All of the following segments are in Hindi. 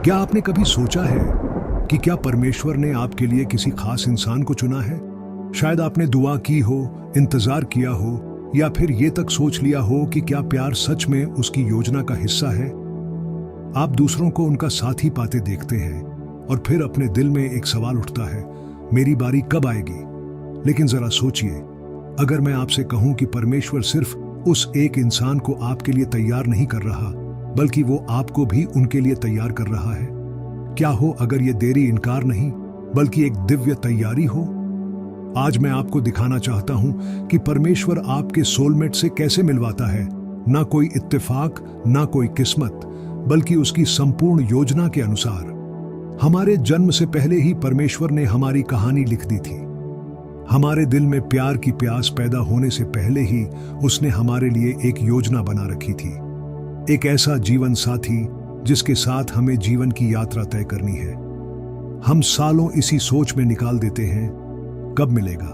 क्या आपने कभी सोचा है कि क्या परमेश्वर ने आपके लिए किसी खास इंसान को चुना है? शायद आपने दुआ की हो, इंतजार किया हो, या फिर ये तक सोच लिया हो कि क्या प्यार सच में उसकी योजना का हिस्सा है। आप दूसरों को उनका साथी पाते देखते हैं और फिर अपने दिल में एक सवाल उठता है, मेरी बारी कब आएगी? लेकिन जरा सोचिए, अगर मैं आपसे कहूं कि परमेश्वर सिर्फ उस एक इंसान को आपके लिए तैयार नहीं कर रहा, बल्कि वो आपको भी उनके लिए तैयार कर रहा है। क्या हो अगर ये देरी इनकार नहीं, बल्कि एक दिव्य तैयारी हो? आज मैं आपको दिखाना चाहता हूं कि परमेश्वर आपके सोलमेट से कैसे मिलवाता है। ना कोई इत्तेफाक, ना कोई किस्मत, बल्कि उसकी संपूर्ण योजना के अनुसार। हमारे जन्म से पहले ही परमेश्वर ने हमारी कहानी लिख दी थी। हमारे दिल में प्यार की प्यास पैदा होने से पहले ही उसने हमारे लिए एक योजना बना रखी थी। एक ऐसा जीवन साथी जिसके साथ हमें जीवन की यात्रा तय करनी है। हम सालों इसी सोच में निकाल देते हैं, कब मिलेगा,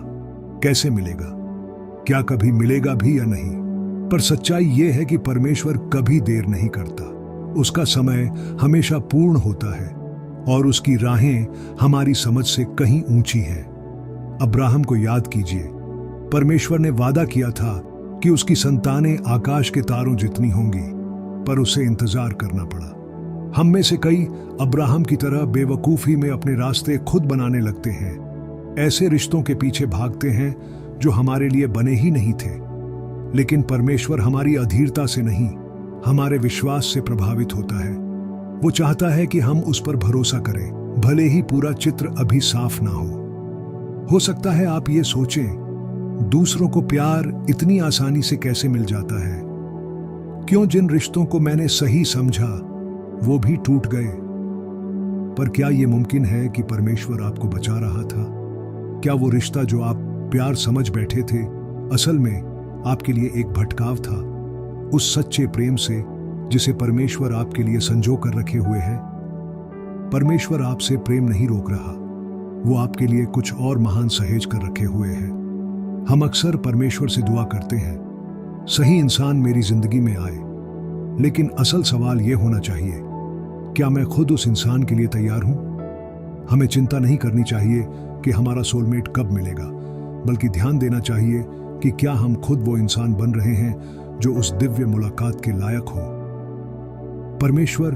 कैसे मिलेगा, क्या कभी मिलेगा भी या नहीं। पर सच्चाई यह है कि परमेश्वर कभी देर नहीं करता। उसका समय हमेशा पूर्ण होता है और उसकी राहें हमारी समझ से कहीं ऊंची हैं। अब्राहम को याद कीजिए, परमेश्वर ने वादा किया था कि उसकी संतानें आकाश के तारों जितनी होंगी, पर उसे इंतजार करना पड़ा। हम में से कई अब्राहम की तरह बेवकूफी में अपने रास्ते खुद बनाने लगते हैं। ऐसे रिश्तों के पीछे भागते हैं जो हमारे लिए बने ही नहीं थे। लेकिन परमेश्वर हमारी अधीरता से नहीं, हमारे विश्वास से प्रभावित होता है। वो चाहता है कि हम उस पर भरोसा करें, भले ही पूरा चित्र अभी साफ ना हो सकता है आप ये सोचें, दूसरों को प्यार इतनी आसानी से कैसे मिल जाता है? क्यों जिन रिश्तों को मैंने सही समझा वो भी टूट गए? पर क्या यह मुमकिन है कि परमेश्वर आपको बचा रहा था? क्या वो रिश्ता जो आप प्यार समझ बैठे थे, असल में आपके लिए एक भटकाव था उस सच्चे प्रेम से जिसे परमेश्वर आपके लिए संजो कर रखे हुए है? परमेश्वर आपसे प्रेम नहीं रोक रहा, वो आपके लिए कुछ और महान सहेज कर रखे हुए हैं। हम अक्सर परमेश्वर से दुआ करते हैं, सही इंसान मेरी जिंदगी में आए। लेकिन असल सवाल यह होना चाहिए, क्या मैं खुद उस इंसान के लिए तैयार हूं? हमें चिंता नहीं करनी चाहिए कि हमारा सोलमेट कब मिलेगा, बल्कि ध्यान देना चाहिए कि क्या हम खुद वो इंसान बन रहे हैं जो उस दिव्य मुलाकात के लायक हो। परमेश्वर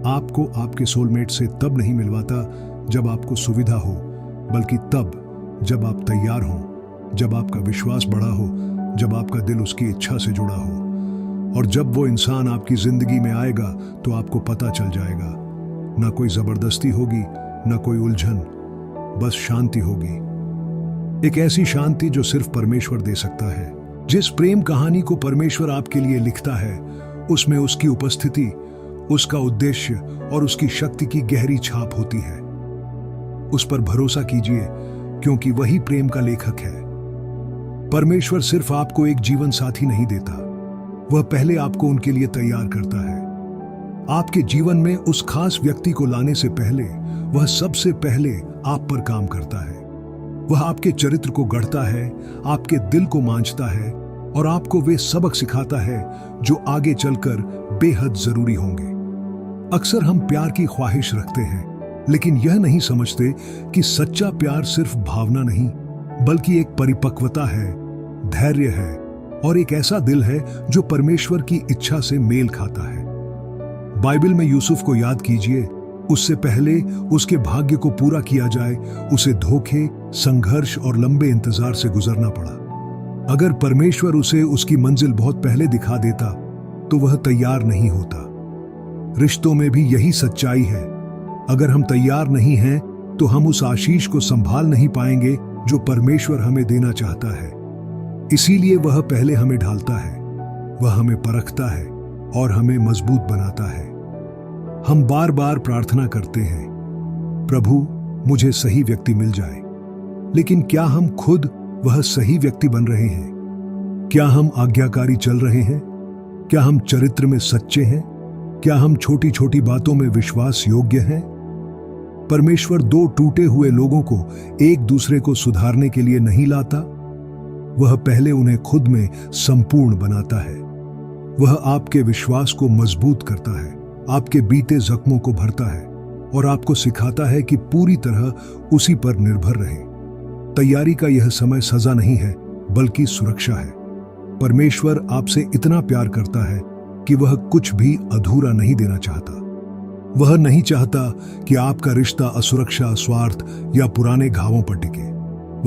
आपको आपके सोलमेट से तब नहीं मिलवाता जब आपको सुविधा हो, बल्कि तब जब आप तैयार हो, जब आपका विश्वास बढ़ा हो, जब आपका दिल उसकी इच्छा से जुड़ा हो। और जब वो इंसान आपकी जिंदगी में आएगा तो आपको पता चल जाएगा, ना कोई जबरदस्ती होगी, ना कोई उलझन, बस शांति होगी। एक ऐसी शांति जो सिर्फ परमेश्वर दे सकता है। जिस प्रेम कहानी को परमेश्वर आपके लिए लिखता है, उसमें उसकी उपस्थिति, उसका उद्देश्य और उसकी शक्ति की गहरी छाप होती है। उस पर भरोसा कीजिए, क्योंकि वही प्रेम का लेखक है। परमेश्वर सिर्फ आपको एक जीवन साथी नहीं देता, वह पहले आपको उनके लिए तैयार करता है। आपके जीवन में उस खास व्यक्ति को लाने से पहले वह सबसे पहले आप पर काम करता है। वह आपके चरित्र को गढ़ता है, आपके दिल को मांझता है और आपको वे सबक सिखाता है जो आगे चलकर बेहद जरूरी होंगे। अक्सर हम प्यार की ख्वाहिश रखते हैं, लेकिन यह नहीं समझते कि सच्चा प्यार सिर्फ भावना नहीं, बल्कि एक परिपक्वता है, धैर्य है और एक ऐसा दिल है जो परमेश्वर की इच्छा से मेल खाता है। बाइबल में यूसुफ को याद कीजिए, उससे पहले उसके भाग्य को पूरा किया जाए उसे धोखे, संघर्ष और लंबे इंतजार से गुजरना पड़ा। अगर परमेश्वर उसे उसकी मंजिल बहुत पहले दिखा देता तो वह तैयार नहीं होता। रिश्तों में भी यही सच्चाई है। अगर हम तैयार नहीं हैं तो हम उस आशीष को संभाल नहीं पाएंगे जो परमेश्वर हमें देना चाहता है। इसीलिए वह पहले हमें ढालता है, वह हमें परखता है और हमें मजबूत बनाता है। हम बार बार प्रार्थना करते हैं, प्रभु मुझे सही व्यक्ति मिल जाए। लेकिन क्या हम खुद वह सही व्यक्ति बन रहे हैं? क्या हम आज्ञाकारी चल रहे हैं? क्या हम चरित्र में सच्चे हैं? क्या हम छोटी छोटी बातों में विश्वास योग्य हैं? परमेश्वर दो टूटे हुए लोगों को एक दूसरे को सुधारने के लिए नहीं लाता, वह पहले उन्हें खुद में संपूर्ण बनाता है। वह आपके विश्वास को मजबूत करता है, आपके बीते जख्मों को भरता है और आपको सिखाता है कि पूरी तरह उसी पर निर्भर रहें। तैयारी का यह समय सजा नहीं है, बल्कि सुरक्षा है। परमेश्वर आपसे इतना प्यार करता है कि वह कुछ भी अधूरा नहीं देना चाहता। वह नहीं चाहता कि आपका रिश्ता असुरक्षा, स्वार्थ या पुराने घावों पर टिके।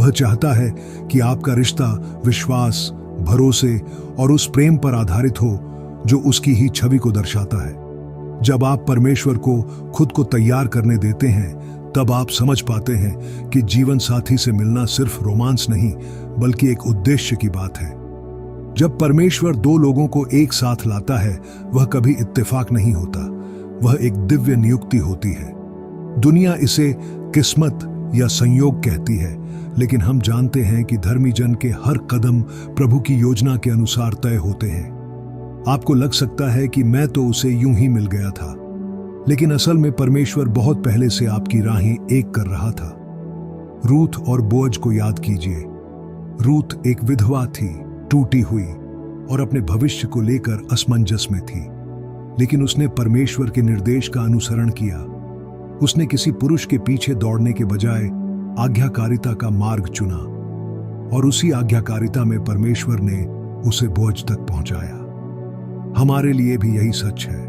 वह चाहता है कि आपका रिश्ता विश्वास, भरोसे और उस प्रेम पर आधारित हो जो उसकी ही छवि को दर्शाता है। जब आप परमेश्वर को खुद को तैयार करने देते हैं, तब आप समझ पाते हैं कि जीवन साथी से मिलना सिर्फ रोमांस नहीं, बल्कि एक उद्देश्य की बात है। जब परमेश्वर दो लोगों को एक साथ लाता है, वह कभी इत्तेफाक नहीं होता, वह एक दिव्य नियुक्ति होती है। दुनिया इसे किस्मत या संयोग कहती है, लेकिन हम जानते हैं कि धर्मी जन के हर कदम प्रभु की योजना के अनुसार तय होते हैं। आपको लग सकता है कि मैं तो उसे यूं ही मिल गया था, लेकिन असल में परमेश्वर बहुत पहले से आपकी राहें एक कर रहा था। रूथ और बोअज को याद कीजिए। रूथ एक विधवा थी, टूटी हुई और अपने भविष्य को लेकर असमंजस में थी, लेकिन उसने परमेश्वर के निर्देश का अनुसरण किया। उसने किसी पुरुष के पीछे दौड़ने के बजाय आज्ञाकारिता का मार्ग चुना, और उसी आज्ञाकारिता में परमेश्वर ने उसे बोअज तक पहुंचाया। हमारे लिए भी यही सच है।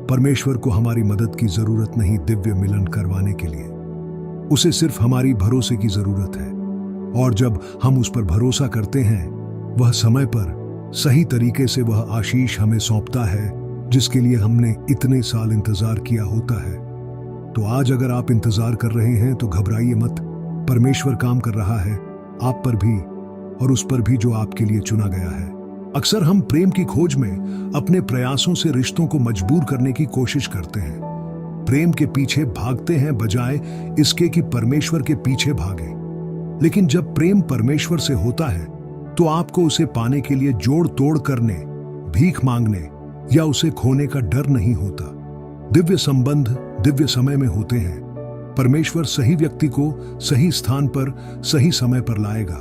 परमेश्वर को हमारी मदद की जरूरत नहीं दिव्य मिलन करवाने के लिए। उसे सिर्फ हमारी भरोसे की जरूरत है, और जब हम उस पर भरोसा करते हैं, वह समय पर सही तरीके से वह आशीष हमें सौंपता है जिसके लिए हमने इतने साल इंतजार किया होता है। तो आज अगर आप इंतजार कर रहे हैं तो घबराइए मत। परमेश्वर काम कर रहा है, आप पर भी और उस पर भी जो आपके लिए चुना गया है। अक्सर हम प्रेम की खोज में अपने प्रयासों से रिश्तों को मजबूर करने की कोशिश करते हैं। प्रेम के पीछे भागते हैं बजाय इसके कि परमेश्वर के पीछे भागे। लेकिन जब प्रेम परमेश्वर से होता है, तो आपको उसे पाने के लिए जोड़ तोड़ करने, भीख मांगने या उसे खोने का डर नहीं होता। दिव्य संबंध दिव्य समय में होते हैं। परमेश्वर सही व्यक्ति को सही स्थान पर सही समय पर लाएगा,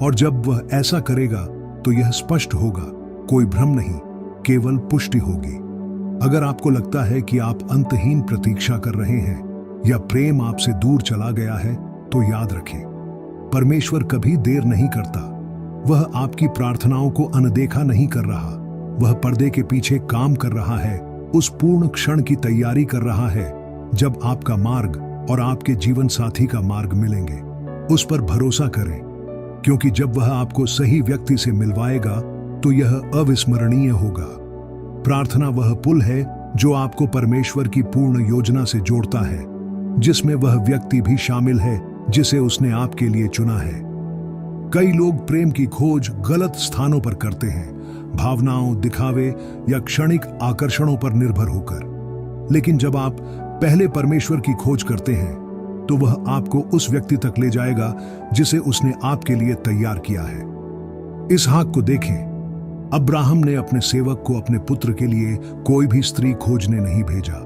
और जब वह ऐसा करेगा तो यह स्पष्ट होगा, कोई भ्रम नहीं, केवल पुष्टि होगी। अगर आपको लगता है कि आप अंतहीन प्रतीक्षा कर रहे हैं या प्रेम आपसे दूर चला गया है, तो याद रखें, परमेश्वर कभी देर नहीं करता। वह आपकी प्रार्थनाओं को अनदेखा नहीं कर रहा। वह पर्दे के पीछे काम कर रहा है, उस पूर्ण क्षण की तैयारी कर रहा है जब आपका मार्ग और आपके जीवन साथी का मार्ग मिलेंगे। उस पर भरोसा करें, क्योंकि जब वह आपको सही व्यक्ति से मिलवाएगा तो यह अविस्मरणीय होगा। प्रार्थना वह पुल है जो आपको परमेश्वर की पूर्ण योजना से जोड़ता है, जिसमें वह व्यक्ति भी शामिल है जिसे उसने आपके लिए चुना है। कई लोग प्रेम की खोज गलत स्थानों पर करते हैं, भावनाओं, दिखावे या क्षणिक आकर्षणों पर निर्भर होकर। लेकिन जब आप पहले परमेश्वर की खोज करते हैं, तो वह आपको उस व्यक्ति तक ले जाएगा जिसे उसने आपके लिए तैयार किया है। इसहाक को देखें। अब्राहम ने अपने सेवक को अपने पुत्र के लिए कोई भी स्त्री खोजने नहीं भेजा।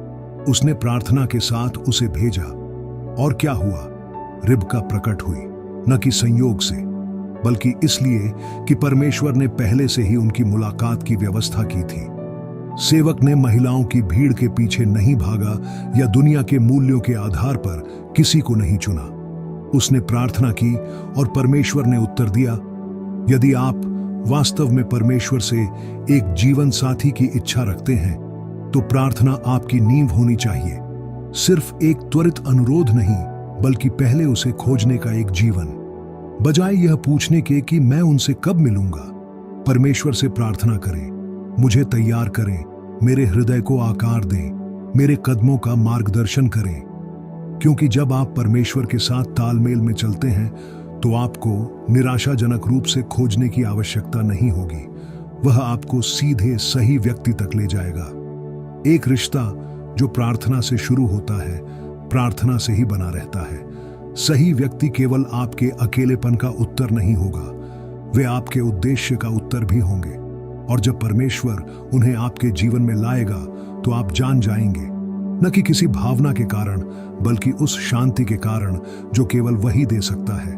उसने प्रार्थना के साथ उसे भेजा, और क्या हुआ? रिबका प्रकट हुई, न कि संयोग से, बल्कि इसलिए कि परमेश्वर ने पहले से ही उनकी मुलाकात की व्यवस्था की थी। सेवक ने महिलाओं की भीड़ के पीछे नहीं भागा या दुनिया के मूल्यों के आधार पर किसी को नहीं चुना। उसने प्रार्थना की और परमेश्वर ने उत्तर दिया। यदि आप वास्तव में परमेश्वर से एक जीवन साथी की इच्छा रखते हैं, तो प्रार्थना आपकी नींव होनी चाहिए। सिर्फ एक त्वरित अनुरोध नहीं, बल्कि पहले उसे खोजने का एक जीवन। बजाय यह पूछने के कि मैं उनसे कब मिलूंगा, परमेश्वर से प्रार्थना करें, मुझे तैयार करें, मेरे हृदय को आकार दें, मेरे कदमों का मार्गदर्शन करें। क्योंकि जब आप परमेश्वर के साथ तालमेल में चलते हैं, तो आपको निराशाजनक रूप से खोजने की आवश्यकता नहीं होगी। वह आपको सीधे सही व्यक्ति तक ले जाएगा। एक रिश्ता जो प्रार्थना से शुरू होता है, प्रार्थना से ही बना रहता है। सही व्यक्ति केवल आपके अकेलेपन का उत्तर नहीं होगा, वे आपके उद्देश्य का उत्तर भी होंगे। और जब परमेश्वर उन्हें आपके जीवन में लाएगा, तो आप जान जाएंगे, न कि किसी भावना के कारण, बल्कि उस शांति के कारण जो केवल वही दे सकता है।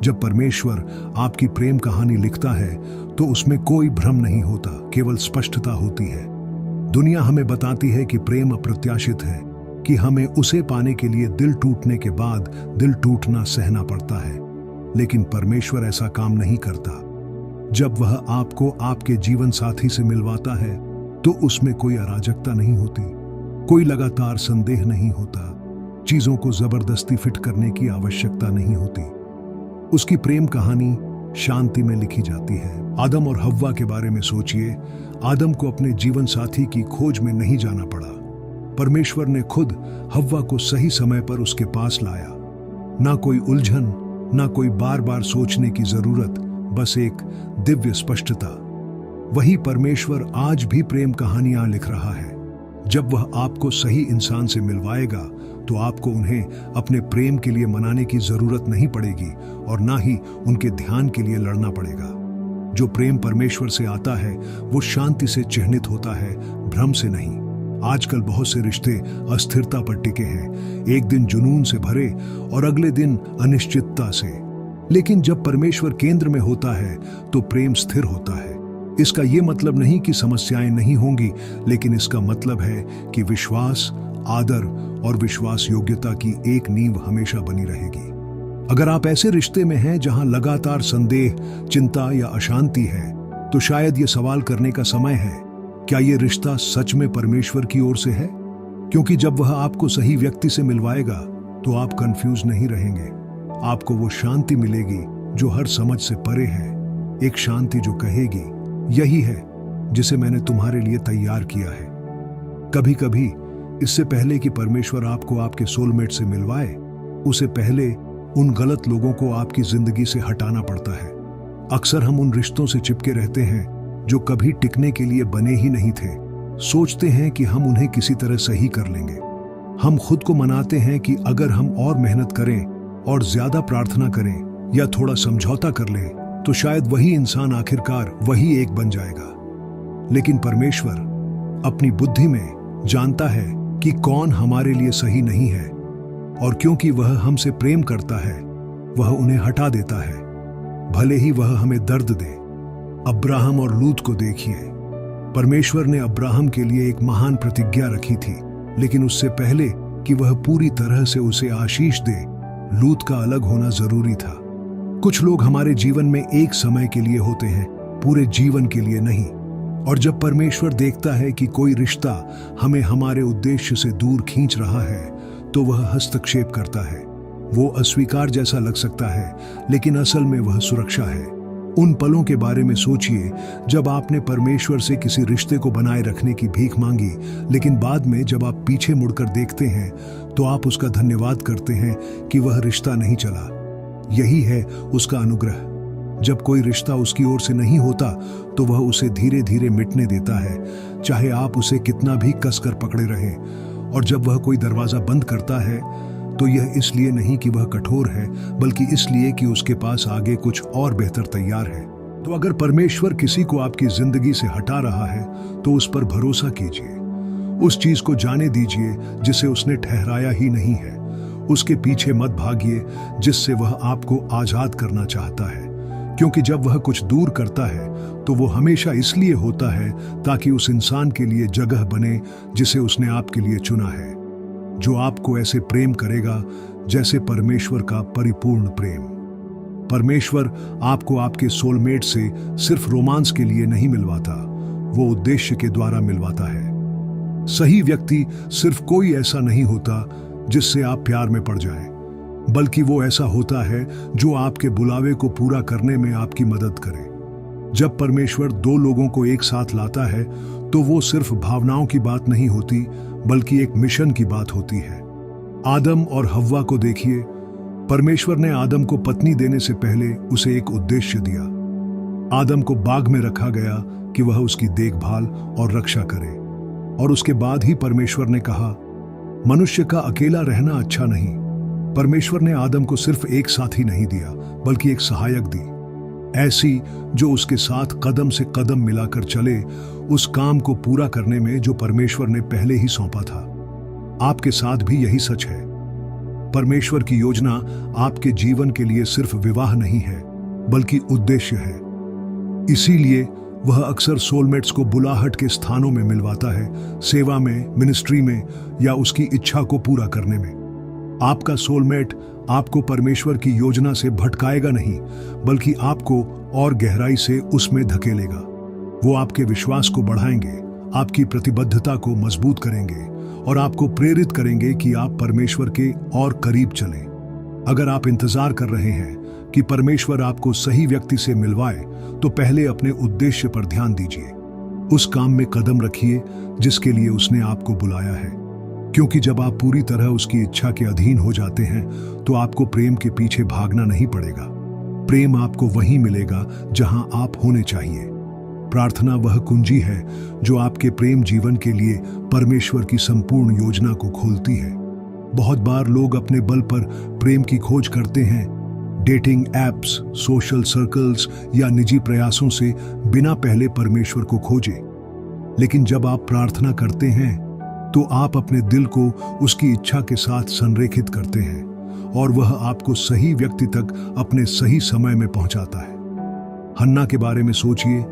जब परमेश्वर आपकी प्रेम कहानी लिखता है, तो उसमें कोई भ्रम नहीं होता, केवल स्पष्टता होती है। दुनिया हमें बताती है कि प्रेम अप्रत्याशित है, कि हमें उसे पाने के लिए दिल टूटने के बाद दिल टूटना सहना पड़ता है, लेकिन परमेश्वर ऐसा काम नहीं करता। जब वह आपको आपके जीवन साथी से मिलवाता है तो उसमें कोई अराजकता नहीं होती, कोई लगातार संदेह नहीं होता, चीजों को जबरदस्ती फिट करने की आवश्यकता नहीं होती। उसकी प्रेम कहानी शांति में लिखी जाती है। आदम और हव्वा के बारे में सोचिए। आदम को अपने जीवन साथी की खोज में नहीं जाना पड़ा। परमेश्वर ने खुद हव्वा को सही समय पर उसके पास लाया। ना कोई उलझन, ना कोई बार बार सोचने की जरूरत, बस एक दिव्य स्पष्टता। वही परमेश्वर आज भी प्रेम कहानियां लिख रहा है। जब वह आपको सही इंसान से मिलवाएगा तो आपको उन्हें अपने प्रेम के लिए मनाने की जरूरत नहीं पड़ेगी और ना ही उनके ध्यान के लिए लड़ना पड़ेगा। जो प्रेम परमेश्वर से आता है वो शांति से चिह्नित होता है, भ्रम से नहीं। आजकल बहुत से रिश्ते अस्थिरता पर टिके हैं, एक दिन जुनून से भरे और अगले दिन अनिश्चितता से। लेकिन जब परमेश्वर केंद्र में होता है तो प्रेम स्थिर होता है। इसका यह मतलब नहीं कि समस्याएं नहीं होंगी, लेकिन इसका मतलब है कि विश्वास, आदर और विश्वास योग्यता की एक नींव हमेशा बनी रहेगी। अगर आप ऐसे रिश्ते में हैं जहां लगातार संदेह, चिंता या अशांति है, तो शायद ये सवाल करने का समय है, क्या ये रिश्ता सच में परमेश्वर की ओर से है? क्योंकि जब वह आपको सही व्यक्ति से मिलवाएगा तो आप कंफ्यूज नहीं रहेंगे। आपको वो शांति मिलेगी जो हर समझ से परे है, एक शांति जो कहेगी, यही है जिसे मैंने तुम्हारे लिए तैयार किया है। कभी कभी इससे पहले कि परमेश्वर आपको आपके सोलमेट से मिलवाए, उसे पहले उन गलत लोगों को आपकी जिंदगी से हटाना पड़ता है। अक्सर हम उन रिश्तों से चिपके रहते हैं जो कभी टिकने के लिए बने ही नहीं थे। सोचते हैं कि हम उन्हें किसी तरह सही कर लेंगे। हम खुद को मनाते हैं कि अगर हम और मेहनत करें और ज्यादा प्रार्थना करें या थोड़ा समझौता कर लें तो शायद वही इंसान आखिरकार वही एक बन जाएगा। लेकिन परमेश्वर अपनी बुद्धि में जानता है कि कौन हमारे लिए सही नहीं है, और क्योंकि वह हमसे प्रेम करता है वह उन्हें हटा देता है, भले ही वह हमें दर्द दे। अब्राहम और लूत को देखिए। परमेश्वर ने अब्राहम के लिए एक महान प्रतिज्ञा रखी थी, लेकिन उससे पहले कि वह पूरी तरह से उसे आशीष दे, लूत का अलग होना जरूरी था। कुछ लोग हमारे जीवन में एक समय के लिए होते हैं, पूरे जीवन के लिए नहीं। और जब परमेश्वर देखता है कि कोई रिश्ता हमें हमारे उद्देश्य से दूर खींच रहा है तो वह हस्तक्षेप करता है। वो अस्वीकार जैसा लग सकता है, लेकिन असल में वह सुरक्षा है। उन पलों के बारे में सोचिए जब आपने परमेश्वर से किसी रिश्ते को बनाए रखने की भीख मांगी, लेकिन बाद में जब आप पीछे मुड़कर देखते हैं तो आप उसका धन्यवाद करते हैं कि वह रिश्ता नहीं चला। यही है उसका अनुग्रह। जब कोई रिश्ता उसकी ओर से नहीं होता तो वह उसे धीरे धीरे मिटने देता है, चाहे आप उसे कितना भी कसकर पकड़े रहें। और जब वह कोई दरवाजा बंद करता है तो यह इसलिए नहीं कि वह कठोर है, बल्कि इसलिए कि उसके पास आगे कुछ और बेहतर तैयार है। तो अगर परमेश्वर किसी को आपकी जिंदगी से हटा रहा है तो उस पर भरोसा कीजिए। उस चीज को जाने दीजिए जिसे उसने ठहराया ही नहीं है। उसके पीछे मत भागिए जिससे वह आपको आजाद करना चाहता है, क्योंकि जब वह कुछ दूर करता है तो वो हमेशा इसलिए होता है ताकि उस इंसान के लिए जगह बने जिसे उसने आपके लिए चुना है, जो आपको ऐसे प्रेम करेगा जैसे परमेश्वर का परिपूर्ण प्रेम। परमेश्वर आपको आपके सोलमेट से सिर्फ रोमांस के लिए नहीं मिलवाता, वो उद्देश्य के द्वारा मिलवाता है। सही व्यक्ति सिर्फ कोई ऐसा नहीं होता जिससे आप प्यार में पड़ जाएं, बल्कि वो ऐसा होता है जो आपके बुलावे को पूरा करने में आपकी मदद करे। जब परमेश्वर दो लोगों को एक साथ लाता है तो वो सिर्फ भावनाओं की बात नहीं होती, बल्कि एक मिशन की बात होती है। आदम और हव्वा को देखिए। परमेश्वर ने आदम को पत्नी देने से पहले उसे एक उद्देश्य दिया। आदम को बाग में रखा गया कि वह उसकी देखभाल और रक्षा करे, और उसके बाद ही परमेश्वर ने कहा, मनुष्य का अकेला रहना अच्छा नहीं। परमेश्वर ने आदम को सिर्फ एक साथी नहीं दिया, बल्कि एक सहायक दी, ऐसी जो उसके साथ कदम से कदम मिलाकर चले उस काम को पूरा करने में जो परमेश्वर ने पहले ही सौंपा था। आपके साथ भी यही सच है। परमेश्वर की योजना आपके जीवन के लिए सिर्फ विवाह नहीं है, बल्कि उद्देश्य है। इसीलिए वह अक्सर सोलमेट्स को बुलाहट के स्थानों में मिलवाता है, सेवा में, मिनिस्ट्री में या उसकी इच्छा को पूरा करने में। आपका सोलमेट आपको परमेश्वर की योजना से भटकाएगा नहीं, बल्कि आपको और गहराई से उसमें धकेलेगा। वो आपके विश्वास को बढ़ाएंगे, आपकी प्रतिबद्धता को मजबूत करेंगे और आपको प्रेरित करेंगे कि आप परमेश्वर के और करीब चलें। अगर आप इंतजार कर रहे हैं कि परमेश्वर आपको सही व्यक्ति से मिलवाए, तो पहले अपने उद्देश्य पर ध्यान दीजिए। उस काम में कदम रखिए जिसके लिए उसने आपको बुलाया है, क्योंकि जब आप पूरी तरह उसकी इच्छा के अधीन हो जाते हैं तो आपको प्रेम के पीछे भागना नहीं पड़ेगा। प्रेम आपको वहीं मिलेगा जहां आप होने चाहिए। प्रार्थना वह कुंजी है जो आपके प्रेम जीवन के लिए परमेश्वर की संपूर्ण योजना को खोलती है। बहुत बार लोग अपने बल पर प्रेम की खोज करते हैं, डेटिंग एप्स, सोशल सर्कल्स या निजी प्रयासों से, बिना पहले परमेश्वर को खोजे। लेकिन जब आप प्रार्थना करते हैं तो आप अपने दिल को उसकी इच्छा के साथ संरेखित करते हैं और वह आपको सही व्यक्ति तक अपने सही समय में पहुंचाता है। हन्ना के बारे में सोचिए।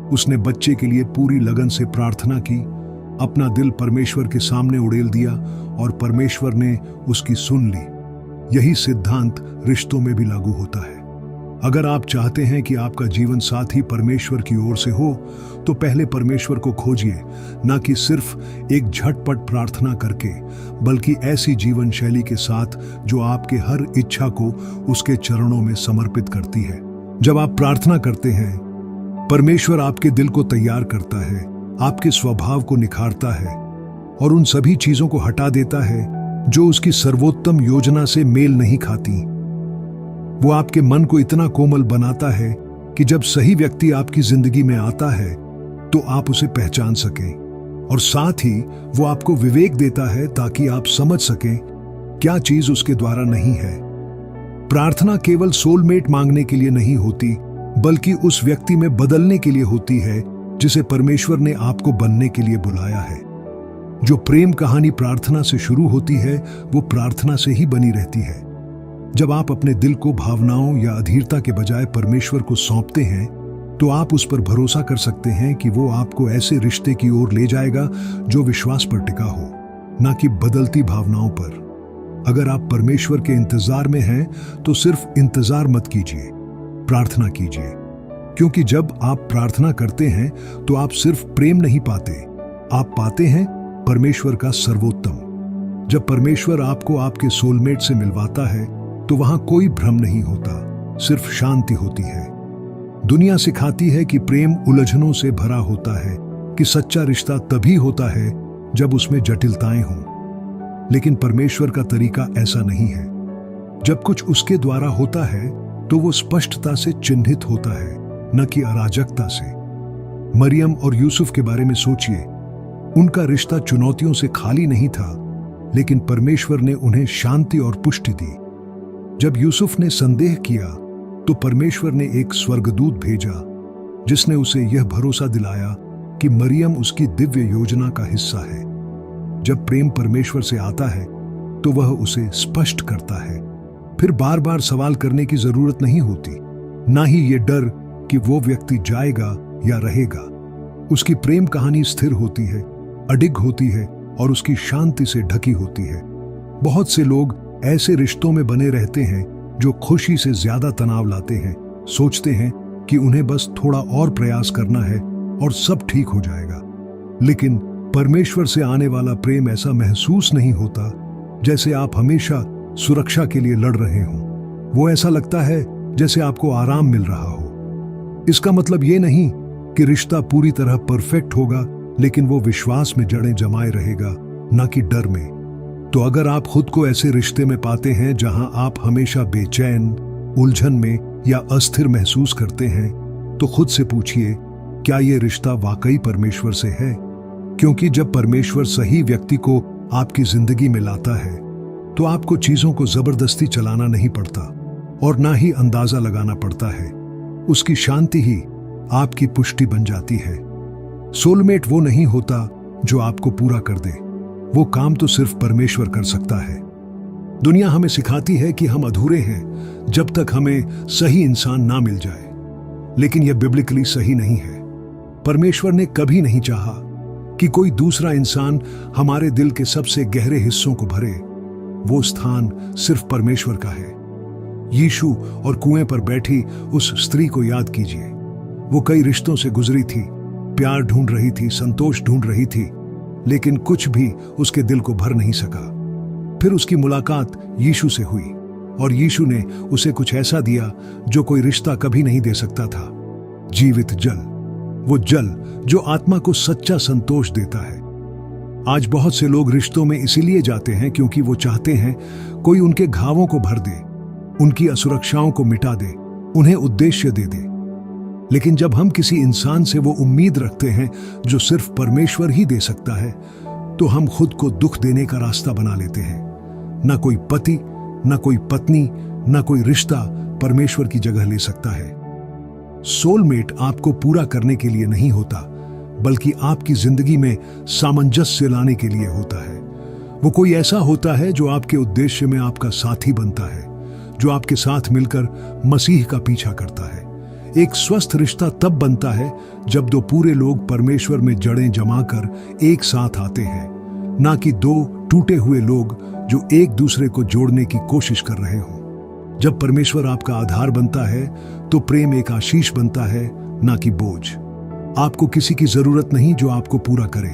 उसने बच्चे के लिए पूरी लगन से प्रार्थना की, अपना दिल परमेश्वर के सामने उड़ेल दिया और परमेश्वर ने उसकी सुन ली। यही सिद्धांत रिश्तों में भी लागू होता है। अगर आप चाहते हैं कि आपका जीवन साथी परमेश्वर की ओर से हो, तो पहले परमेश्वर को खोजिए, न कि सिर्फ एक झटपट प्रार्थना करके, बल्कि ऐसी जीवन शैली के साथ जो आपके हर इच्छा को उसके चरणों में समर्पित करती है। जब आप प्रार्थना करते हैं, परमेश्वर आपके दिल को तैयार करता है, आपके स्वभाव को निखारता है और उन सभी चीजों को हटा देता है जो उसकी सर्वोत्तम योजना से मेल नहीं खाती। वो आपके मन को इतना कोमल बनाता है कि जब सही व्यक्ति आपकी जिंदगी में आता है तो आप उसे पहचान सकें, और साथ ही वो आपको विवेक देता है ताकि आप समझ सकें क्या चीज उसके द्वारा नहीं है। प्रार्थना केवल सोलमेट मांगने के लिए नहीं होती, बल्कि उस व्यक्ति में बदलने के लिए होती है जिसे परमेश्वर ने आपको बनने के लिए बुलाया है। जो प्रेम कहानी प्रार्थना से शुरू होती है, वो प्रार्थना से ही बनी रहती है। जब आप अपने दिल को भावनाओं या अधीरता के बजाय परमेश्वर को सौंपते हैं, तो आप उस पर भरोसा कर सकते हैं कि वो आपको ऐसे रिश्ते की ओर ले जाएगा जो विश्वास पर टिका हो, न कि बदलती भावनाओं पर। अगर आप परमेश्वर के इंतजार में हैं, तो सिर्फ इंतजार मत कीजिए, प्रार्थना कीजिए। क्योंकि जब आप प्रार्थना करते हैं तो आप सिर्फ प्रेम नहीं पाते, आप पाते हैं परमेश्वर का सर्वोत्तम। जब परमेश्वर आपको आपके सोलमेट से मिलवाता है तो वहां कोई भ्रम नहीं होता, सिर्फ शांति होती है। दुनिया सिखाती है कि प्रेम उलझनों से भरा होता है, कि सच्चा रिश्ता तभी होता है जब उसमें जटिलताएं हों। लेकिन परमेश्वर का तरीका ऐसा नहीं है। जब कुछ उसके द्वारा होता है तो वो स्पष्टता से चिन्हित होता है, न कि अराजकता से। मरियम और यूसुफ के बारे में सोचिए। उनका रिश्ता चुनौतियों से खाली नहीं था, लेकिन परमेश्वर ने उन्हें शांति और पुष्टि दी। जब यूसुफ ने संदेह किया तो परमेश्वर ने एक स्वर्गदूत भेजा, जिसने उसे यह भरोसा दिलाया कि मरियम उसकी दिव्य योजना का हिस्सा है। जब प्रेम परमेश्वर से आता है तो वह उसे स्पष्ट करता है। फिर बार बार सवाल करने की जरूरत नहीं होती, ना ही ये डर कि वो व्यक्ति जाएगा या रहेगा। उसकी प्रेम कहानी स्थिर होती है, अडिग होती है और उसकी शांति से ढकी होती है। बहुत से लोग ऐसे रिश्तों में बने रहते हैं जो खुशी से ज्यादा तनाव लाते हैं, सोचते हैं कि उन्हें बस थोड़ा और प्रयास करना है और सब ठीक हो जाएगा। लेकिन परमेश्वर से आने वाला प्रेम ऐसा महसूस नहीं होता जैसे आप हमेशा सुरक्षा के लिए लड़ रहे हों। वो ऐसा लगता है जैसे आपको आराम मिल रहा हो। इसका मतलब ये नहीं कि रिश्ता पूरी तरह परफेक्ट होगा, लेकिन वो विश्वास में जड़ें जमाए रहेगा, ना कि डर में। तो अगर आप खुद को ऐसे रिश्ते में पाते हैं जहां आप हमेशा बेचैन, उलझन में या अस्थिर महसूस करते हैं, तो खुद से पूछिए, क्या ये रिश्ता वाकई परमेश्वर से है? क्योंकि जब परमेश्वर सही व्यक्ति को आपकी जिंदगी में लाता है तो आपको चीजों को जबरदस्ती चलाना नहीं पड़ता और ना ही अंदाजा लगाना पड़ता है। उसकी शांति ही आपकी पुष्टि बन जाती है। सोलमेट वो नहीं होता जो आपको पूरा कर दे, वो काम तो सिर्फ परमेश्वर कर सकता है। दुनिया हमें सिखाती है कि हम अधूरे हैं जब तक हमें सही इंसान ना मिल जाए, लेकिन यह बिब्लिकली सही नहीं है। परमेश्वर ने कभी नहीं चाहा कि कोई दूसरा इंसान हमारे दिल के सबसे गहरे हिस्सों को भरे। वो स्थान सिर्फ परमेश्वर का है। यीशु और कुएं पर बैठी उस स्त्री को याद कीजिए। वो कई रिश्तों से गुजरी थी, प्यार ढूंढ रही थी, संतोष ढूंढ रही थी, लेकिन कुछ भी उसके दिल को भर नहीं सका। फिर उसकी मुलाकात यीशु से हुई और यीशु ने उसे कुछ ऐसा दिया जो कोई रिश्ता कभी नहीं दे सकता था। जीवित जल, वो जल जो आत्मा को सच्चा संतोष देता है। आज बहुत से लोग रिश्तों में इसीलिए जाते हैं क्योंकि वो चाहते हैं कोई उनके घावों को भर दे, उनकी असुरक्षाओं को मिटा दे, उन्हें उद्देश्य दे दे। लेकिन जब हम किसी इंसान से वो उम्मीद रखते हैं जो सिर्फ परमेश्वर ही दे सकता है, तो हम खुद को दुख देने का रास्ता बना लेते हैं। ना कोई पति, ना कोई पत्नी, ना कोई रिश्ता परमेश्वर की जगह ले सकता है। सोलमेट आपको पूरा करने के लिए नहीं होता, बल्कि आपकी जिंदगी में सामंजस्य लाने के लिए होता है। वो कोई ऐसा होता है जो आपके उद्देश्य में आपका साथी बनता है, जो आपके साथ मिलकर मसीह का पीछा करता है। एक स्वस्थ रिश्ता तब बनता है जब दो पूरे लोग परमेश्वर में जड़ें जमाकर एक साथ आते हैं, ना कि दो टूटे हुए लोग जो एक दूसरे को जोड़ने की कोशिश कर रहे हों। जब परमेश्वर आपका आधार बनता है तो प्रेम एक आशीष बनता है, ना कि बोझ। आपको किसी की जरूरत नहीं जो आपको पूरा करे।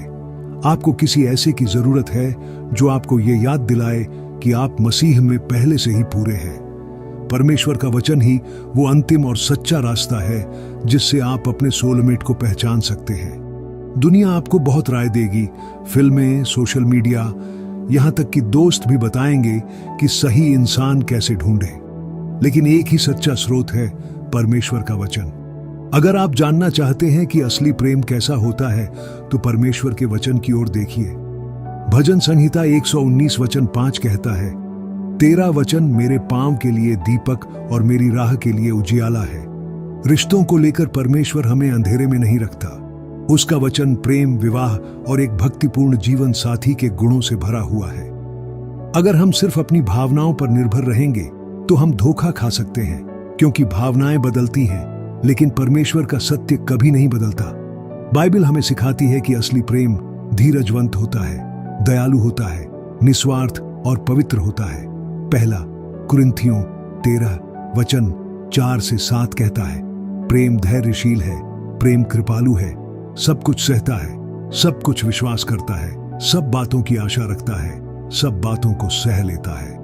आपको किसी ऐसे की जरूरत है जो आपको ये याद दिलाए कि आप मसीह में पहले से ही पूरे हैं। परमेश्वर का वचन ही वो अंतिम और सच्चा रास्ता है जिससे आप अपने सोलमेट को पहचान सकते हैं। दुनिया आपको बहुत राय देगी, फिल्में, सोशल मीडिया, यहां तक कि दोस्त भी बताएंगे कि सही इंसान कैसे ढूंढें। लेकिन एक ही सच्चा स्रोत है, परमेश्वर का वचन। अगर आप जानना चाहते हैं कि असली प्रेम कैसा होता है, तो परमेश्वर के वचन की ओर देखिए। भजन संहिता 119 वचन 5 कहता है, तेरा वचन मेरे पांव के लिए दीपक और मेरी राह के लिए उजियाला है। रिश्तों को लेकर परमेश्वर हमें अंधेरे में नहीं रखता। उसका वचन प्रेम, विवाह और एक भक्तिपूर्ण जीवन साथी के गुणों से भरा हुआ है। अगर हम सिर्फ अपनी भावनाओं पर निर्भर रहेंगे तो हम धोखा खा सकते हैं, क्योंकि भावनाएं बदलती हैं, लेकिन परमेश्वर का सत्य कभी नहीं बदलता। बाइबल हमें सिखाती है कि असली प्रेम धीरजवंत होता है, दयालु होता है, निस्वार्थ और पवित्र होता है। पहला कुरिन्थियों 13 वचन 4 से 7 कहता है, प्रेम धैर्यशील है, प्रेम कृपालु है, सब कुछ सहता है, सब कुछ विश्वास करता है, सब बातों की आशा रखता है, सब बातों को सह लेता है।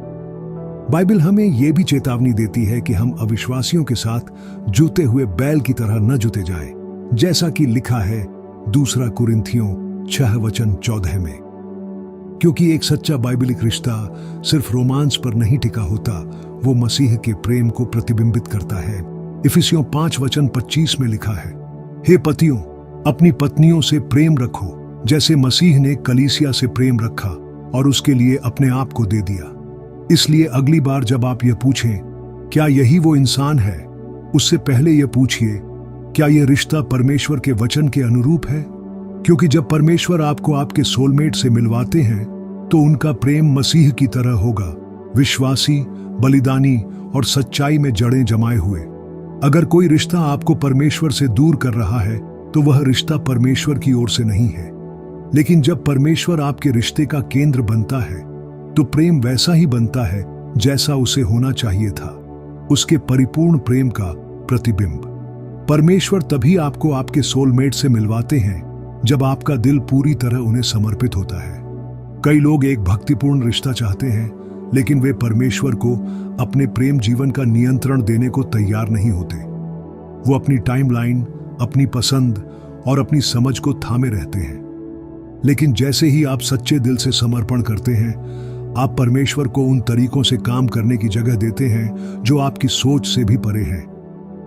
बाइबल हमें यह भी चेतावनी देती है कि हम अविश्वासियों के साथ जूते हुए बैल की तरह न जुते जाएं, जैसा कि लिखा है 2 कुरिन्थियों 6 वचन 14 में। क्योंकि एक सच्चा बाइबलिक रिश्ता सिर्फ रोमांस पर नहीं टिका होता, वो मसीह के प्रेम को प्रतिबिंबित करता है। इफिसियों 5 वचन 25 में लिखा है, हे पतियों, अपनी पत्नियों से प्रेम रखो, जैसे मसीह ने कलीसिया से प्रेम रखा और उसके लिए अपने आप को दे दिया। इसलिए अगली बार जब आप ये पूछें क्या यही वो इंसान है, उससे पहले ये पूछिए क्या यह रिश्ता परमेश्वर के वचन के अनुरूप है। क्योंकि जब परमेश्वर आपको आपके सोलमेट से मिलवाते हैं तो उनका प्रेम मसीह की तरह होगा, विश्वासी, बलिदानी और सच्चाई में जड़ें जमाए हुए। अगर कोई रिश्ता आपको परमेश्वर से दूर कर रहा है तो वह रिश्ता परमेश्वर की ओर से नहीं है। लेकिन जब परमेश्वर आपके रिश्ते का केंद्र बनता है तो प्रेम वैसा ही बनता है जैसा उसे होना चाहिए था, उसके परिपूर्ण प्रेम का प्रतिबिंब। परमेश्वर तभी आपको आपके सोलमेट से मिलवाते हैं जब आपका दिल पूरी तरह उन्हें समर्पित होता है। कई लोग एक भक्तिपूर्ण रिश्ता चाहते हैं, लेकिन वे परमेश्वर को अपने प्रेम जीवन का नियंत्रण देने को तैयार नहीं होते। वो अपनी टाइमलाइन, अपनी पसंद और अपनी समझ को थामे रहते हैं। लेकिन जैसे ही आप सच्चे दिल से समर्पण करते हैं, आप परमेश्वर को उन तरीकों से काम करने की जगह देते हैं जो आपकी सोच से भी परे हैं।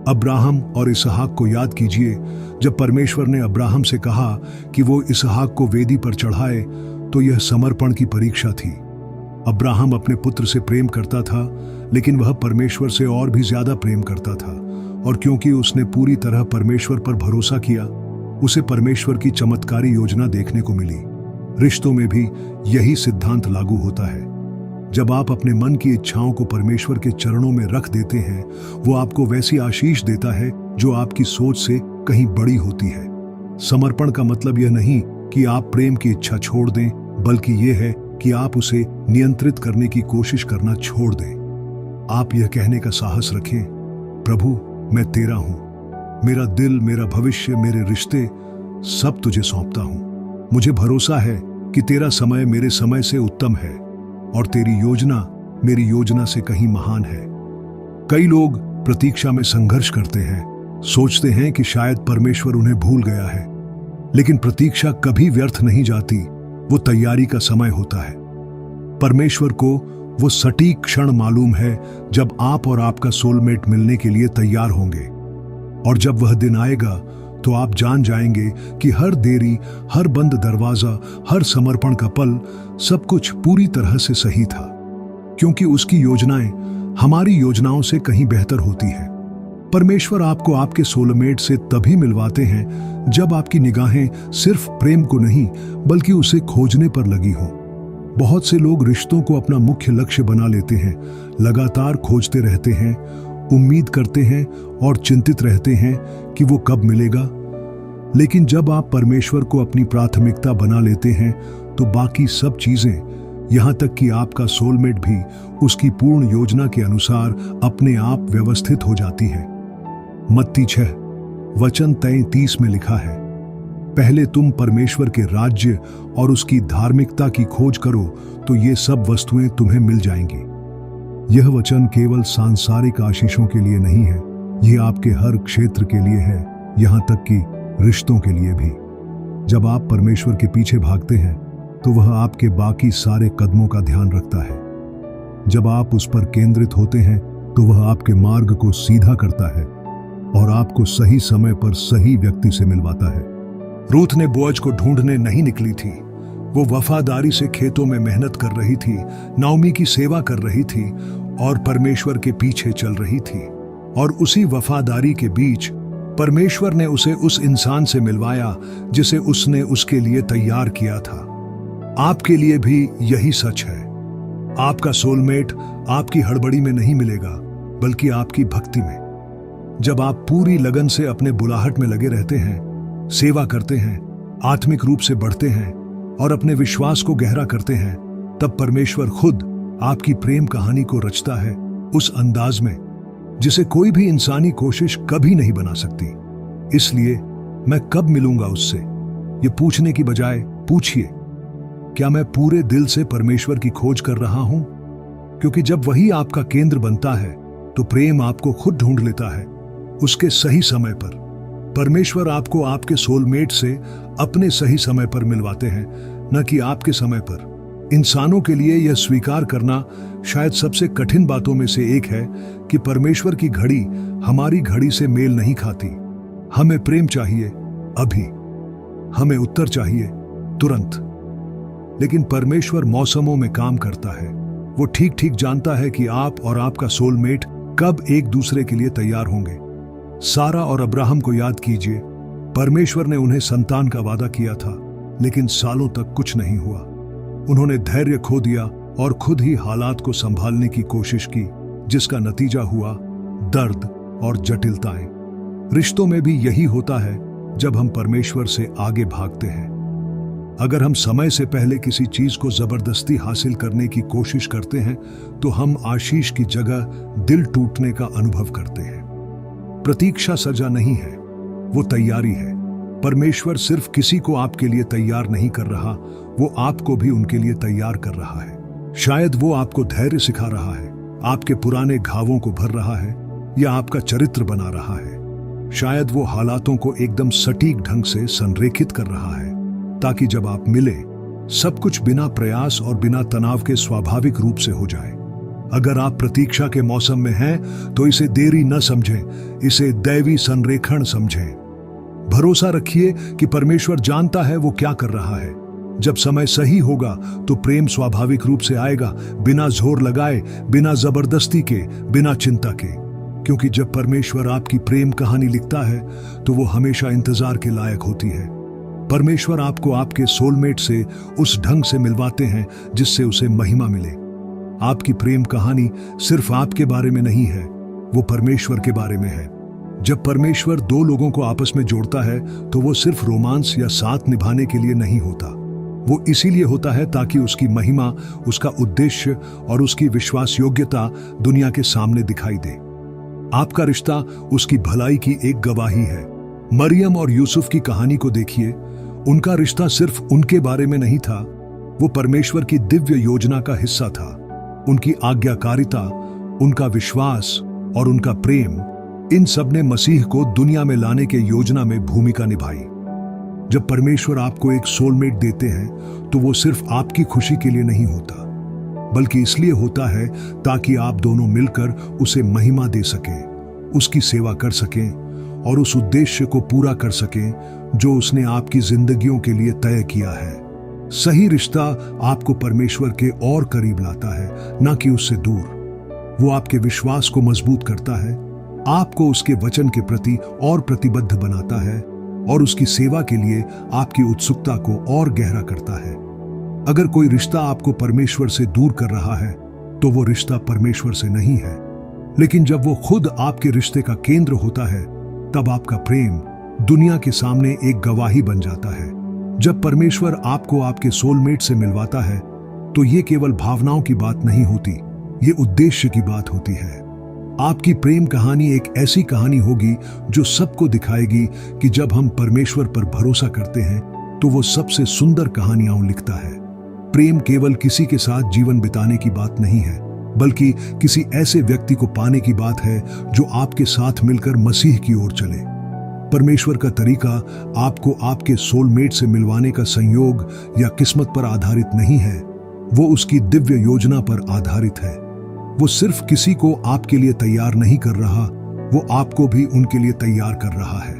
अब्राहम और इसहाक को याद कीजिए। जब परमेश्वर ने अब्राहम से कहा कि वो इसहाक को वेदी पर चढ़ाए, तो यह समर्पण की परीक्षा थी। अब्राहम अपने पुत्र से प्रेम करता था, लेकिन वह परमेश्वर से और भी ज्यादा प्रेम करता था, और क्योंकि उसने पूरी तरह परमेश्वर पर भरोसा किया, उसे परमेश्वर की चमत्कारी योजना देखने को मिली। रिश्तों में भी यही सिद्धांत लागू होता है। जब आप अपने मन की इच्छाओं को परमेश्वर के चरणों में रख देते हैं, वो आपको वैसी आशीष देता है जो आपकी सोच से कहीं बड़ी होती है। समर्पण का मतलब यह नहीं कि आप प्रेम की इच्छा छोड़ दें, बल्कि यह है कि आप उसे नियंत्रित करने की कोशिश करना छोड़ दें। आप यह कहने का साहस रखें, प्रभु मैं तेरा हूं, मेरा दिल, मेरा भविष्य, मेरे रिश्ते सब तुझे सौंपता हूं। मुझे भरोसा है कि तेरा समय मेरे समय से उत्तम है और तेरी योजना मेरी योजना से कहीं महान है। कई लोग प्रतीक्षा में संघर्ष करते हैं, सोचते हैं कि शायद परमेश्वर उन्हें भूल गया है, लेकिन प्रतीक्षा कभी व्यर्थ नहीं जाती। वो तैयारी का समय होता है। परमेश्वर को वो सटीक क्षण मालूम है जब आप और आपका सोलमेट मिलने के लिए तैयार होंगे, और जब वह दिन आएगा तो आप जान जाएंगे कि हर देरी, हर बंद दरवाजा, हर समर्पण का पल, सब कुछ पूरी तरह से सही था, क्योंकि उसकी योजनाएं हमारी योजनाओं से कहीं बेहतर होती है। परमेश्वर आपको आपके सोलमेट से तभी मिलवाते हैं जब आपकी निगाहें सिर्फ प्रेम को नहीं बल्कि उसे खोजने पर लगी हों। बहुत से लोग रिश्तों को अपना मुख्य लक्ष्य बना लेते हैं, लगातार खोजते रहते हैं, उम्मीद करते हैं और चिंतित रहते हैं कि वो कब मिलेगा। लेकिन जब आप परमेश्वर को अपनी प्राथमिकता बना लेते हैं तो बाकी सब चीजें, यहां तक कि आपका सोलमेट भी, उसकी पूर्ण योजना के अनुसार अपने आप व्यवस्थित हो जाती है। मत्ती 6:33 में लिखा है, पहले तुम परमेश्वर के राज्य और उसकी धार्मिकता की खोज करो तो ये सब वस्तुएं तुम्हें मिल जाएंगी। यह वचन केवल सांसारिक आशीषों के लिए नहीं है, यह आपके हर क्षेत्र के लिए है, यहां तक कि रिश्तों के लिए भी। जब आप परमेश्वर के पीछे भागते हैं तो वह आपके बाकी सारे कदमों का ध्यान रखता है। जब आप उस पर केंद्रित होते हैं तो वह आपके मार्ग को सीधा करता है और आपको सही समय पर सही व्यक्ति से मिलवाता है। रूथ ने बोअज को ढूंढने नहीं निकली थी, वो वफादारी से खेतों में मेहनत कर रही थी, नाओमी की सेवा कर रही थी और परमेश्वर के पीछे चल रही थी। और उसी वफादारी के बीच परमेश्वर ने उसे उस इंसान से मिलवाया जिसे उसने उसके लिए तैयार किया था। आपके लिए भी यही सच है। आपका सोलमेट आपकी हड़बड़ी में नहीं मिलेगा, बल्कि आपकी भक्ति में। जब आप पूरी लगन से अपने बुलाहट में लगे रहते हैं, सेवा करते हैं, आत्मिक रूप से बढ़ते हैं और अपने विश्वास को गहरा करते हैं, तब परमेश्वर खुद आपकी प्रेम कहानी को रचता है उस अंदाज में जिसे कोई भी इंसानी कोशिश कभी नहीं बना सकती। इसलिए मैं कब मिलूंगा उससे, ये पूछने की बजाय पूछिए, क्या मैं पूरे दिल से परमेश्वर की खोज कर रहा हूं? क्योंकि जब वही आपका केंद्र बनता है तो प्रेम आपको खुद ढूंढ लेता है उसके सही समय पर। परमेश्वर आपको आपके सोलमेट से अपने सही समय पर मिलवाते हैं, न कि आपके समय पर। इंसानों के लिए यह स्वीकार करना शायद सबसे कठिन बातों में से एक है कि परमेश्वर की घड़ी हमारी घड़ी से मेल नहीं खाती। हमें प्रेम चाहिए अभी, हमें उत्तर चाहिए तुरंत। लेकिन परमेश्वर मौसमों में काम करता है। वो ठीक ठीक जानता है कि आप और आपका सोलमेट कब एक दूसरे के लिए तैयार होंगे। सारा और अब्राहम को याद कीजिए, परमेश्वर ने उन्हें संतान का वादा किया था, लेकिन सालों तक कुछ नहीं हुआ। उन्होंने धैर्य खो दिया और खुद ही हालात को संभालने की कोशिश की, जिसका नतीजा हुआ दर्द और जटिलताएं। रिश्तों में भी यही होता है जब हम परमेश्वर से आगे भागते हैं। अगर हम समय से पहले किसी चीज को जबरदस्ती हासिल करने की कोशिश करते हैं तो हम आशीष की जगह दिल टूटने का अनुभव करते हैं। प्रतीक्षा सजा नहीं है, वो तैयारी है। परमेश्वर सिर्फ किसी को आपके लिए तैयार नहीं कर रहा, वो आपको भी उनके लिए तैयार कर रहा है। शायद वो आपको धैर्य सिखा रहा है, आपके पुराने घावों को भर रहा है या आपका चरित्र बना रहा है। शायद वो हालातों को एकदम सटीक ढंग से संरेखित कर रहा है, ताकि जब आप मिले सब कुछ बिना प्रयास और बिना तनाव के स्वाभाविक रूप से हो जाए। अगर आप प्रतीक्षा के मौसम में हैं तो इसे देरी न समझें, इसे दैवी संरेखण समझें। भरोसा रखिए कि परमेश्वर जानता है वो क्या कर रहा है। जब समय सही होगा तो प्रेम स्वाभाविक रूप से आएगा, बिना जोर लगाए, बिना जबरदस्ती के, बिना चिंता के। क्योंकि जब परमेश्वर आपकी प्रेम कहानी लिखता है तो वो हमेशा इंतजार के लायक होती है। परमेश्वर आपको आपके सोलमेट से उस ढंग से मिलवाते हैं जिससे उसे महिमा मिले। आपकी प्रेम कहानी सिर्फ आपके बारे में नहीं है, वो परमेश्वर के बारे में है। जब परमेश्वर दो लोगों को आपस में जोड़ता है तो वो सिर्फ रोमांस या साथ निभाने के लिए नहीं होता। वो इसीलिए होता है ताकि उसकी महिमा, उसका उद्देश्य और उसकी विश्वास योग्यता दुनिया के सामने दिखाई दे। आपका रिश्ता उसकी भलाई की एक गवाही है। मरियम और यूसुफ की कहानी को देखिए। उनका रिश्ता सिर्फ उनके बारे में नहीं था, वो परमेश्वर की दिव्य योजना का हिस्सा था। उनकी आज्ञाकारिता, उनका विश्वास और उनका प्रेम, इन सब ने मसीह को दुनिया में लाने के योजना में भूमिका निभाई। जब परमेश्वर आपको एक सोलमेट देते हैं तो वो सिर्फ आपकी खुशी के लिए नहीं होता, बल्कि इसलिए होता है ताकि आप दोनों मिलकर उसे महिमा दे सकें, उसकी सेवा कर सकें और उस उद्देश्य को पूरा कर सकें जो उसने आपकी जिंदगियों के लिए तय किया है। सही रिश्ता आपको परमेश्वर के और करीब लाता है, ना कि उससे दूर। वो आपके विश्वास को मजबूत करता है, आपको उसके वचन के प्रति और प्रतिबद्ध बनाता है और उसकी सेवा के लिए आपकी उत्सुकता को और गहरा करता है। अगर कोई रिश्ता आपको परमेश्वर से दूर कर रहा है तो वो रिश्ता परमेश्वर से नहीं है। लेकिन जब वो खुद आपके रिश्ते का केंद्र होता है तब आपका प्रेम दुनिया के सामने एक गवाही बन जाता है। जब परमेश्वर आपको आपके सोलमेट से मिलवाता है तो ये केवल भावनाओं की बात नहीं होती, ये उद्देश्य की बात होती है। आपकी प्रेम कहानी एक ऐसी कहानी होगी जो सबको दिखाएगी कि जब हम परमेश्वर पर भरोसा करते हैं तो वो सबसे सुंदर कहानियां लिखता है। प्रेम केवल किसी के साथ जीवन बिताने की बात नहीं है, बल्कि किसी ऐसे व्यक्ति को पाने की बात है जो आपके साथ मिलकर मसीह की ओर चले। परमेश्वर का तरीका आपको आपके सोलमेट से मिलवाने का संयोग या किस्मत पर आधारित नहीं है, वो उसकी दिव्य योजना पर आधारित है। वो सिर्फ किसी को आपके लिए तैयार नहीं कर रहा, वो आपको भी उनके लिए तैयार कर रहा है।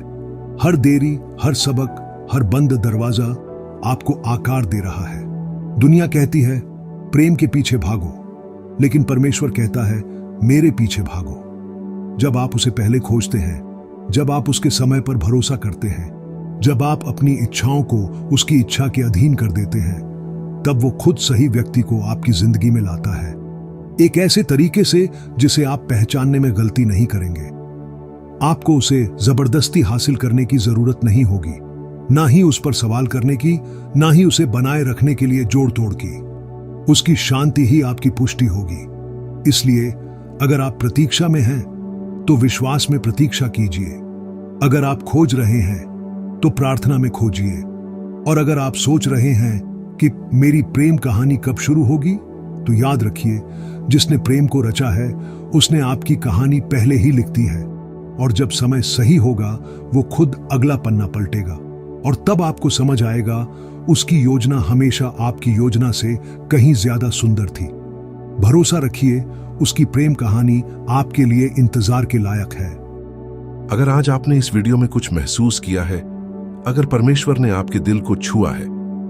हर देरी, हर सबक, हर बंद दरवाजा आपको आकार दे रहा है। दुनिया कहती है प्रेम के पीछे भागो, लेकिन परमेश्वर कहता है मेरे पीछे भागो। जब आप उसे पहले खोजते हैं, जब आप उसके समय पर भरोसा करते हैं, जब आप अपनी इच्छाओं को उसकी इच्छा के अधीन कर देते हैं, तब वो खुद सही व्यक्ति को आपकी जिंदगी में लाता है। एक ऐसे तरीके से जिसे आप पहचानने में गलती नहीं करेंगे। आपको उसे जबरदस्ती हासिल करने की जरूरत नहीं होगी, ना ही उस पर सवाल करने की, ना ही उसे बनाए रखने के लिए जोड़ तोड़ की। उसकी शांति ही आपकी पुष्टि होगी। इसलिए अगर आप प्रतीक्षा में हैं तो विश्वास में प्रतीक्षा कीजिए। अगर आप खोज रहे हैं तो प्रार्थना में खोजिए। और अगर आप सोच रहे हैं कि मेरी प्रेम कहानी कब शुरू होगी, तो याद रखिए जिसने प्रेम को रचा है उसने आपकी कहानी पहले ही लिख दी है। और जब समय सही होगा वो खुद अगला पन्ना पलटेगा और तब आपको समझ आएगा उसकी योजना हमेशा आपकी योजना से कहीं ज्यादा सुंदर थी। भरोसा रखिए, उसकी प्रेम कहानी आपके लिए इंतजार के लायक है। अगर आज आपने इस वीडियो में कुछ महसूस किया है, अगर परमेश्वर ने आपके दिल को छुआ है,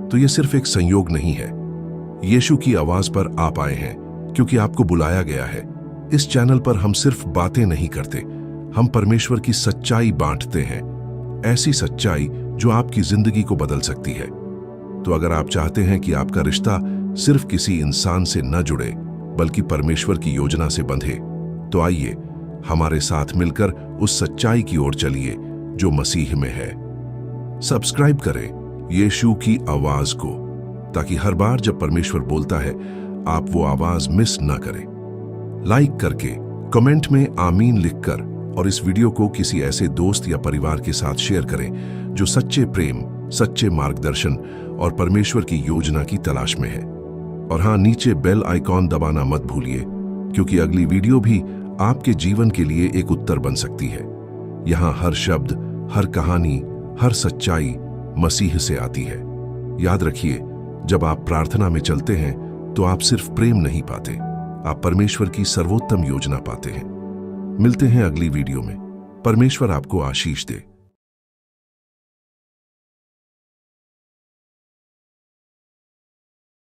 तो यह सिर्फ एक संयोग नहीं है। यीशु की आवाज पर आप आए हैं क्योंकि आपको बुलाया गया है। इस चैनल पर हम सिर्फ बातें नहीं करते, हम परमेश्वर की सच्चाई बांटते हैं, ऐसी सच्चाई जो आपकी जिंदगी को बदल सकती है। तो अगर आप चाहते हैं कि आपका रिश्ता सिर्फ किसी इंसान से न जुड़े बल्कि परमेश्वर की योजना से बंधे, तो आइए हमारे साथ मिलकर उस सच्चाई की ओर चलिए जो मसीह में है। सब्सक्राइब करें यीशु की आवाज को, ताकि हर बार जब परमेश्वर बोलता है आप वो आवाज मिस ना करें। लाइक करके, कमेंट में आमीन लिखकर और इस वीडियो को किसी ऐसे दोस्त या परिवार के साथ शेयर करें जो सच्चे प्रेम, सच्चे मार्गदर्शन और परमेश्वर की योजना की तलाश में है। और हाँ, नीचे बेल आइकॉन दबाना मत भूलिए, क्योंकि अगली वीडियो भी आपके जीवन के लिए एक उत्तर बन सकती है। यहाँ हर शब्द, हर कहानी, हर सच्चाई मसीह से आती है। याद रखिए, जब आप प्रार्थना में चलते हैं तो आप सिर्फ प्रेम नहीं पाते, आप परमेश्वर की सर्वोत्तम योजना पाते हैं। मिलते हैं अगली वीडियो में। परमेश्वर आपको आशीष दे।